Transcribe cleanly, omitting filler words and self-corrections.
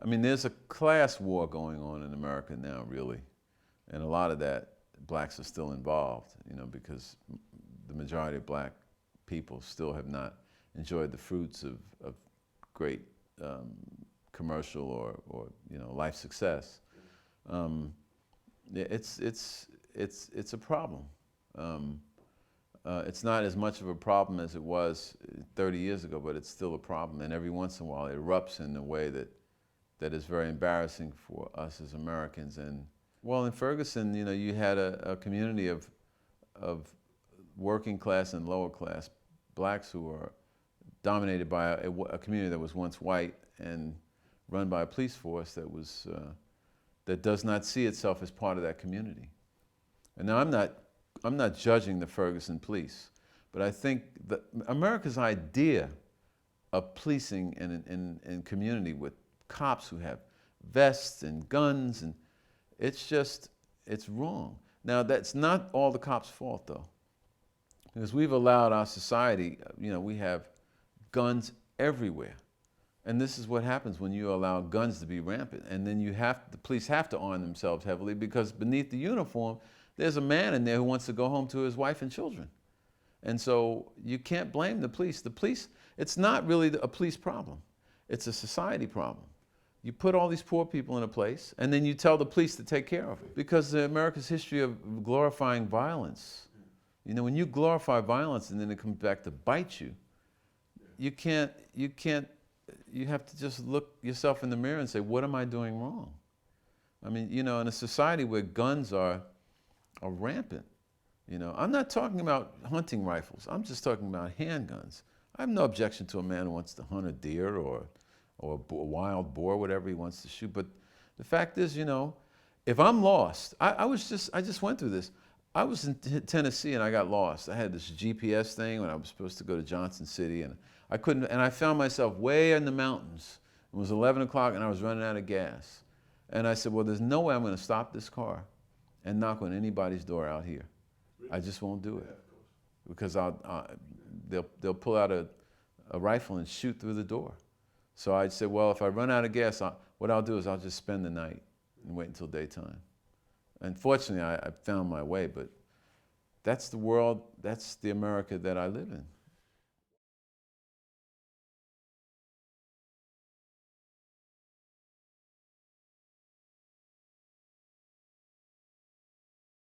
I mean, there's a class war going on in America now, really. And a lot of that, blacks are still involved, you know, because the majority of black people still have not enjoyed the fruits of great commercial or you know, life success. It's a problem. It's not as much of a problem as it was 30 years ago, but it's still a problem. And every once in a while, it erupts in a way that is very embarrassing for us as Americans. And well, in Ferguson, you know, you had a community of working class and lower class blacks who were dominated by a community that was once white and run by a police force that does not see itself as part of that community. And now I'm not judging the Ferguson police, but I think that America's idea of policing in community with cops who have vests and guns, and it's wrong. Now, that's not all the cops' fault, though, because we've allowed our society, you know, we have guns everywhere. And this is what happens when you allow guns to be rampant. And then the police have to arm themselves heavily, because beneath the uniform, there's a man in there who wants to go home to his wife and children. And so you can't blame the police. The police, it's not really a police problem. It's a society problem. You put all these poor people in a place, and then you tell the police to take care of it. Because America's history of glorifying violence, you know, when you glorify violence and then it comes back to bite you, you have to just look yourself in the mirror and say, what am I doing wrong? I mean, you know, in a society where guns are rampant, you know, I'm not talking about hunting rifles. I'm just talking about handguns. I have no objection to a man who wants to hunt a deer or a wild boar, whatever he wants to shoot. But the fact is, you know, if I'm lost, I just went through this. I was in Tennessee and I got lost. I had this GPS thing when I was supposed to go to Johnson City, and I couldn't, and I found myself way in the mountains. It was 11 o'clock and I was running out of gas. And I said, well, there's no way I'm going to stop this car and knock on anybody's door out here. I just won't do it, because they'll pull out a rifle and shoot through the door. So I said, well, if I run out of gas, what I'll do is I'll just spend the night and wait until daytime. Unfortunately, I found my way, but that's the world, that's the America that I live in.